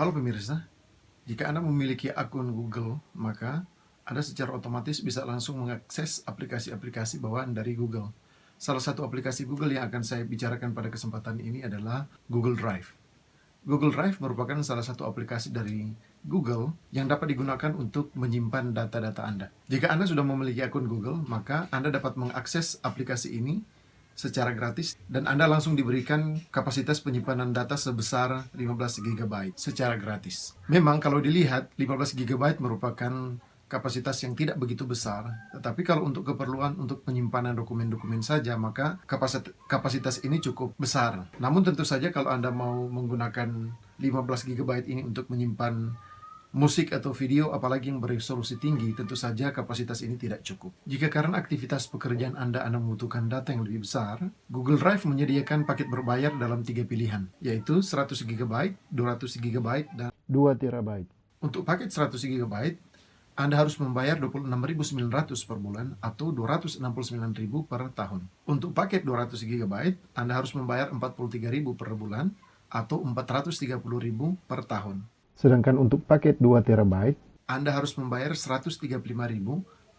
Halo pemirsa, jika Anda memiliki akun Google, maka Anda secara otomatis bisa langsung mengakses aplikasi-aplikasi bawaan dari Google. Salah satu aplikasi Google yang akan saya bicarakan pada kesempatan ini adalah Google Drive. Google Drive merupakan salah satu aplikasi dari Google yang dapat digunakan untuk menyimpan data-data Anda. Jika Anda sudah memiliki akun Google, maka Anda dapat mengakses aplikasi ini secara gratis dan Anda langsung diberikan kapasitas penyimpanan data sebesar 15 GB secara gratis. Memang kalau dilihat 15 GB merupakan kapasitas yang tidak begitu besar, tetapi kalau untuk keperluan untuk penyimpanan dokumen-dokumen saja, maka kapasitas ini cukup besar. Namun tentu saja kalau Anda mau menggunakan 15 GB ini untuk menyimpan musik atau video, apalagi yang beresolusi tinggi, tentu saja kapasitas ini tidak cukup. Jika karena aktivitas pekerjaan Anda membutuhkan data yang lebih besar, Google Drive menyediakan paket berbayar dalam 3 pilihan, yaitu 100 GB, 200 GB, dan 2 TB. Untuk paket 100 GB, Anda harus membayar 26.900 per bulan atau 269.000 per tahun. Untuk paket 200 GB, Anda harus membayar 43.000 per bulan atau 430.000 per tahun. Sedangkan untuk paket 2 TB, Anda harus membayar 135.000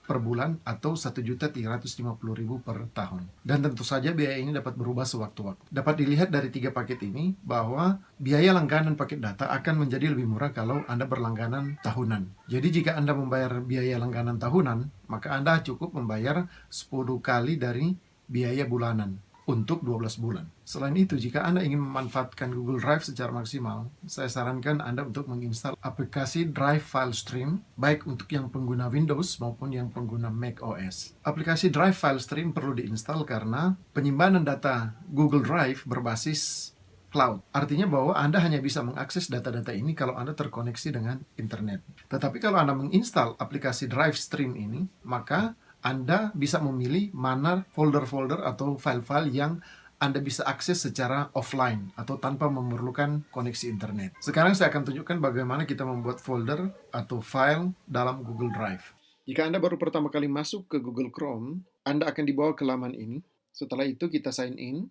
per bulan atau 1.350.000 per tahun. Dan tentu saja biaya ini dapat berubah sewaktu-waktu. Dapat dilihat dari 3 paket ini bahwa biaya langganan paket data akan menjadi lebih murah kalau Anda berlangganan tahunan. Jadi jika Anda membayar biaya langganan tahunan, maka Anda cukup membayar 10 kali dari biaya bulanan untuk 12 bulan. Selain itu, jika Anda ingin memanfaatkan Google Drive secara maksimal, saya sarankan Anda untuk menginstal aplikasi Drive File Stream, baik untuk yang pengguna Windows maupun yang pengguna Mac OS. Aplikasi Drive File Stream perlu diinstal karena penyimpanan data Google Drive berbasis cloud. Artinya bahwa Anda hanya bisa mengakses data-data ini kalau Anda terkoneksi dengan internet. Tetapi kalau Anda menginstal aplikasi Drive Stream ini, maka Anda bisa memilih mana folder-folder atau file-file yang Anda bisa akses secara offline atau tanpa memerlukan koneksi internet. Sekarang saya akan tunjukkan bagaimana kita membuat folder atau file dalam Google Drive. Jika Anda baru pertama kali masuk ke Google Chrome, Anda akan dibawa ke laman ini. Setelah itu kita sign in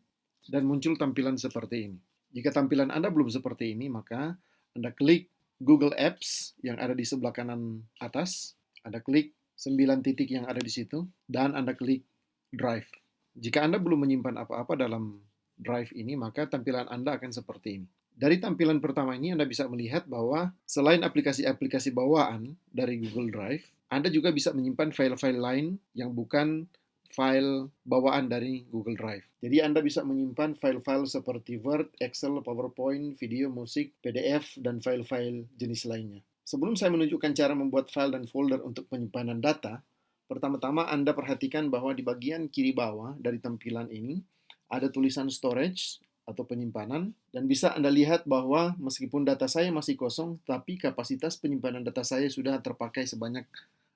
dan muncul tampilan seperti ini. Jika tampilan Anda belum seperti ini, maka Anda klik Google Apps yang ada di sebelah kanan atas. Anda klik 9 titik yang ada di situ, dan Anda klik Drive. Jika Anda belum menyimpan apa-apa dalam Drive ini, maka tampilan Anda akan seperti ini. Dari tampilan pertama ini, Anda bisa melihat bahwa selain aplikasi-aplikasi bawaan dari Google Drive, Anda juga bisa menyimpan file-file lain yang bukan file bawaan dari Google Drive. Jadi Anda bisa menyimpan file-file seperti Word, Excel, PowerPoint, video, musik, PDF, dan file-file jenis lainnya. Sebelum saya menunjukkan cara membuat file dan folder untuk penyimpanan data, pertama-tama Anda perhatikan bahwa di bagian kiri bawah dari tampilan ini ada tulisan storage atau penyimpanan, dan bisa Anda lihat bahwa meskipun data saya masih kosong, tapi kapasitas penyimpanan data saya sudah terpakai sebanyak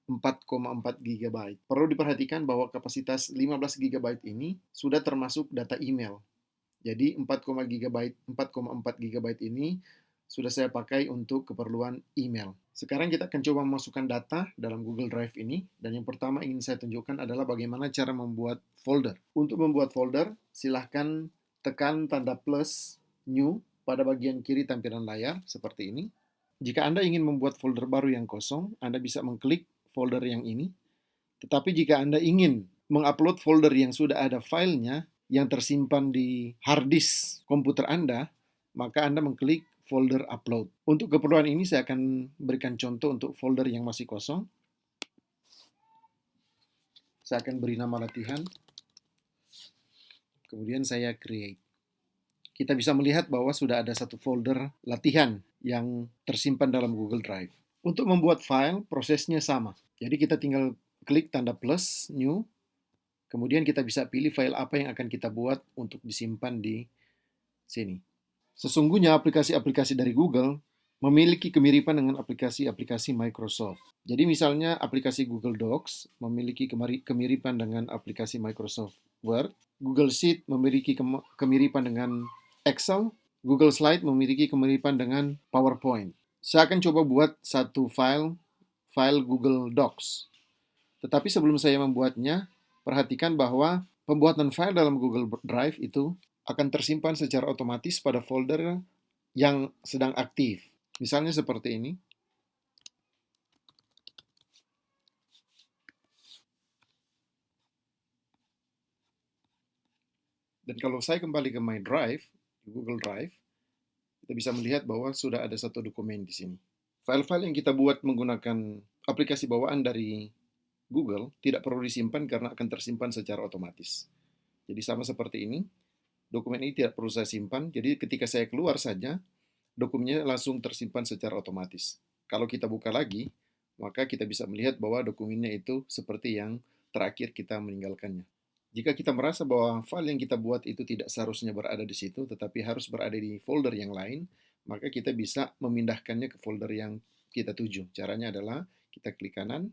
4,4 GB. Perlu diperhatikan bahwa kapasitas 15 GB ini sudah termasuk data email. Jadi 4,4 GB ini sudah saya pakai untuk keperluan email. Sekarang kita akan coba memasukkan data dalam Google Drive ini, dan yang pertama ingin saya tunjukkan adalah bagaimana cara membuat folder. Untuk membuat folder, silahkan tekan tanda plus new pada bagian kiri tampilan layar seperti ini. Jika Anda ingin membuat folder baru yang kosong, Anda bisa mengklik folder yang ini. Tetapi jika Anda ingin mengupload folder yang sudah ada filenya, yang tersimpan di hard disk komputer Anda, maka Anda mengklik folder upload. Untuk keperluan ini saya akan berikan contoh untuk folder yang masih kosong. Saya akan beri nama latihan. Kemudian saya create. Kita bisa melihat bahwa sudah ada satu folder latihan yang tersimpan dalam Google Drive. Untuk membuat file, prosesnya sama. Jadi kita tinggal klik tanda plus, new, kemudian kita bisa pilih file apa yang akan kita buat untuk disimpan di sini. Sesungguhnya aplikasi-aplikasi dari Google memiliki kemiripan dengan aplikasi-aplikasi Microsoft. Jadi misalnya aplikasi Google Docs memiliki kemiripan dengan aplikasi Microsoft Word, Google Sheet memiliki kemiripan dengan Excel, Google Slide memiliki kemiripan dengan PowerPoint. Saya akan coba buat satu file Google Docs. Tetapi sebelum saya membuatnya, perhatikan bahwa pembuatan file dalam Google Drive itu akan tersimpan secara otomatis pada folder yang sedang aktif. Misalnya seperti ini. Dan kalau saya kembali ke My Drive, di Google Drive, kita bisa melihat bahwa sudah ada satu dokumen di sini. File-file yang kita buat menggunakan aplikasi bawaan dari Google tidak perlu disimpan karena akan tersimpan secara otomatis. Jadi sama seperti ini, dokumen ini tidak perlu saya simpan, jadi ketika saya keluar saja, dokumennya langsung tersimpan secara otomatis. Kalau kita buka lagi, maka kita bisa melihat bahwa dokumennya itu seperti yang terakhir kita meninggalkannya. Jika kita merasa bahwa file yang kita buat itu tidak seharusnya berada di situ, tetapi harus berada di folder yang lain, maka kita bisa memindahkannya ke folder yang kita tuju. Caranya adalah kita klik kanan,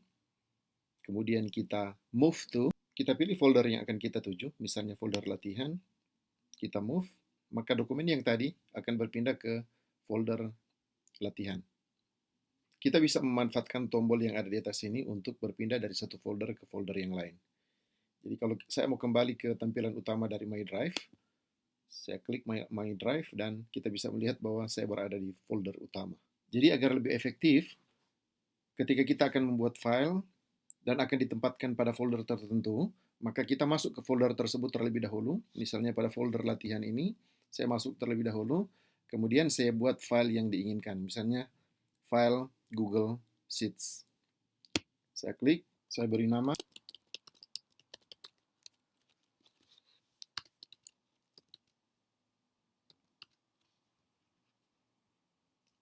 kemudian kita move to, kita pilih folder yang akan kita tuju, misalnya folder latihan, kita move, maka dokumen yang tadi akan berpindah ke folder latihan. Kita bisa memanfaatkan tombol yang ada di atas ini untuk berpindah dari satu folder ke folder yang lain. Jadi kalau saya mau kembali ke tampilan utama dari My Drive, saya klik My Drive dan kita bisa melihat bahwa saya berada di folder utama. Jadi agar lebih efektif, ketika kita akan membuat file dan akan ditempatkan pada folder tertentu, maka kita masuk ke folder tersebut terlebih dahulu. Misalnya pada folder latihan ini, saya masuk terlebih dahulu, kemudian saya buat file yang diinginkan. Misalnya file Google Sheets. Saya klik, saya beri nama.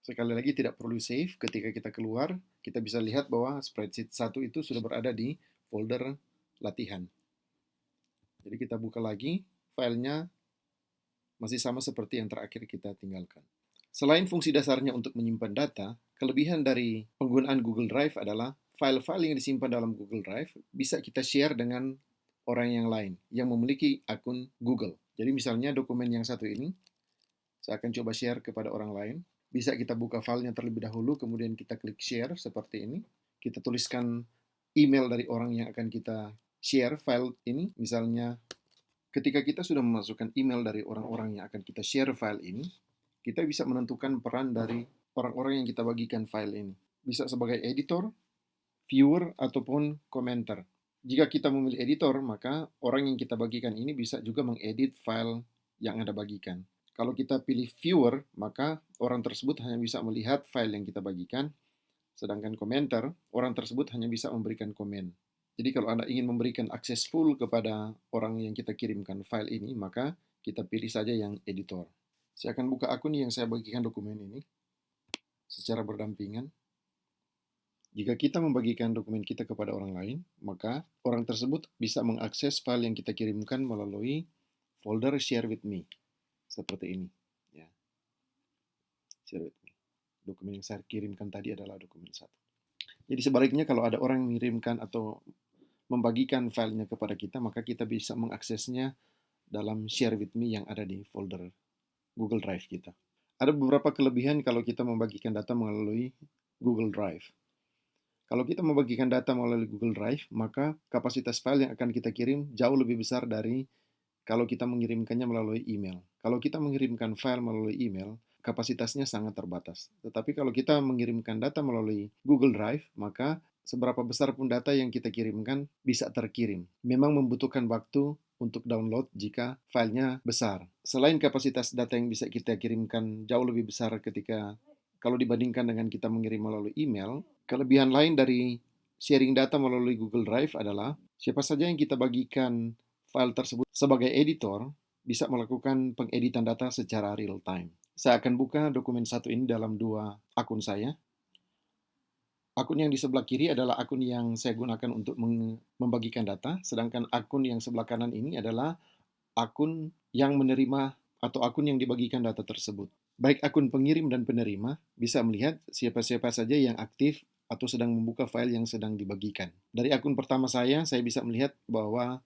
Sekali lagi tidak perlu save, ketika kita keluar, kita bisa lihat bahwa spreadsheet 1 itu sudah berada di folder latihan. Jadi kita buka lagi, filenya masih sama seperti yang terakhir kita tinggalkan. Selain fungsi dasarnya untuk menyimpan data, kelebihan dari penggunaan Google Drive adalah file-file yang disimpan dalam Google Drive bisa kita share dengan orang yang lain yang memiliki akun Google. Jadi misalnya dokumen yang satu ini, saya akan coba share kepada orang lain. Bisa kita buka filenya terlebih dahulu, kemudian kita klik share seperti ini. Kita tuliskan email dari orang yang akan kita share file ini. Misalnya, ketika kita sudah memasukkan email dari orang-orang yang akan kita share file ini, kita bisa menentukan peran dari orang-orang yang kita bagikan file ini. Bisa sebagai editor, viewer, ataupun komentar. Jika kita memilih editor, maka orang yang kita bagikan ini bisa juga mengedit file yang Anda bagikan. Kalau kita pilih viewer, maka orang tersebut hanya bisa melihat file yang kita bagikan, sedangkan komentar, orang tersebut hanya bisa memberikan komen. Jadi kalau Anda ingin memberikan akses full kepada orang yang kita kirimkan file ini, maka kita pilih saja yang editor. Saya akan buka akun yang saya bagikan dokumen ini secara berdampingan. Jika kita membagikan dokumen kita kepada orang lain, maka orang tersebut bisa mengakses file yang kita kirimkan melalui folder Share with Me. Seperti ini. Ya. Share with Me. Dokumen yang saya kirimkan tadi adalah dokumen 1. Jadi sebaliknya kalau ada orang yang mengirimkan atau membagikan filenya kepada kita, maka kita bisa mengaksesnya dalam Share with Me yang ada di folder Google Drive kita. Ada beberapa kelebihan kalau kita membagikan data melalui Google Drive. Kalau kita membagikan data melalui Google Drive, maka kapasitas file yang akan kita kirim jauh lebih besar dari kalau kita mengirimkannya melalui email. Kalau kita mengirimkan file melalui email, kapasitasnya sangat terbatas. Tetapi kalau kita mengirimkan data melalui Google Drive, maka seberapa besar pun data yang kita kirimkan bisa terkirim. Memang membutuhkan waktu untuk download jika filenya besar. Selain kapasitas data yang bisa kita kirimkan jauh lebih besar ketika kalau dibandingkan dengan kita mengirim melalui email, kelebihan lain dari sharing data melalui Google Drive adalah siapa saja yang kita bagikan file tersebut sebagai editor bisa melakukan pengeditan data secara real time. Saya akan buka dokumen satu ini dalam dua akun saya. Akun yang di sebelah kiri adalah akun yang saya gunakan untuk membagikan data, sedangkan akun yang sebelah kanan ini adalah akun yang menerima atau akun yang dibagikan data tersebut. Baik akun pengirim dan penerima bisa melihat siapa-siapa saja yang aktif atau sedang membuka file yang sedang dibagikan. Dari akun pertama saya bisa melihat bahwa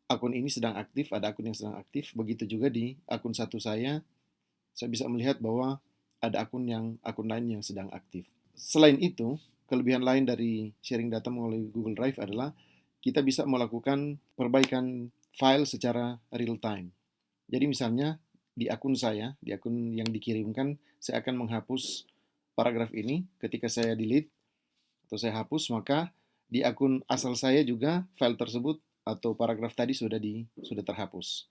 akun ini sedang aktif, ada akun yang sedang aktif. Begitu juga di akun satu saya bisa melihat bahwa ada akun lain yang sedang aktif. Selain itu, kelebihan lain dari sharing data melalui Google Drive adalah kita bisa melakukan perbaikan file secara real time. Jadi misalnya di akun saya, di akun yang dikirimkan, saya akan menghapus paragraf ini. Ketika saya delete atau saya hapus, maka di akun asal saya juga file tersebut atau paragraf tadi sudah terhapus.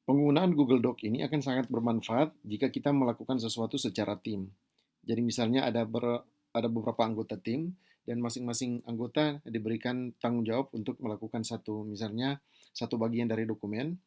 Penggunaan Google Doc ini akan sangat bermanfaat jika kita melakukan sesuatu secara tim. Jadi misalnya ada beberapa anggota tim dan masing-masing anggota diberikan tanggung jawab untuk melakukan misalnya satu bagian dari dokumen,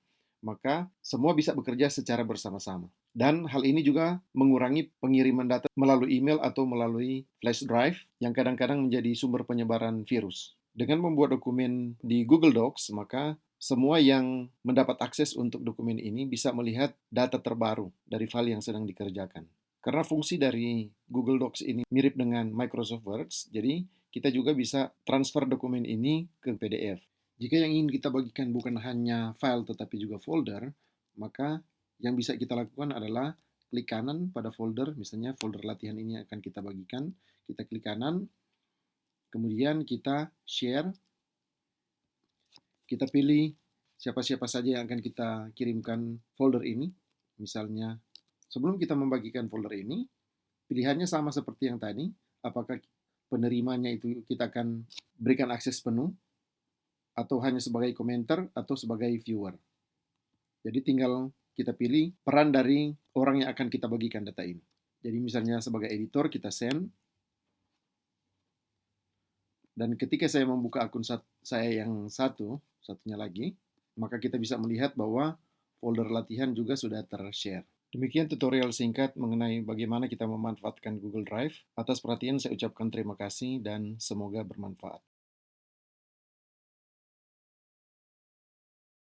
maka semua bisa bekerja secara bersama-sama. Dan hal ini juga mengurangi pengiriman data melalui email atau melalui flash drive yang kadang-kadang menjadi sumber penyebaran virus. Dengan membuat dokumen di Google Docs, maka semua yang mendapat akses untuk dokumen ini bisa melihat data terbaru dari file yang sedang dikerjakan. Karena fungsi dari Google Docs ini mirip dengan Microsoft Word, jadi kita juga bisa transfer dokumen ini ke PDF. Jika yang ingin kita bagikan bukan hanya file tetapi juga folder, maka yang bisa kita lakukan adalah klik kanan pada folder, misalnya folder latihan ini akan kita bagikan, kita klik kanan, kemudian kita share, kita pilih siapa-siapa saja yang akan kita kirimkan folder ini. Misalnya, sebelum kita membagikan folder ini, pilihannya sama seperti yang tadi, apakah penerimanya itu kita akan berikan akses penuh, atau hanya sebagai komentar, atau sebagai viewer. Jadi tinggal kita pilih peran dari orang yang akan kita bagikan data ini. Jadi misalnya sebagai editor kita send, dan ketika saya membuka akun saya yang satunya lagi, maka kita bisa melihat bahwa folder latihan juga sudah ter-share. Demikian tutorial singkat mengenai bagaimana kita memanfaatkan Google Drive. Atas perhatian saya ucapkan terima kasih dan semoga bermanfaat.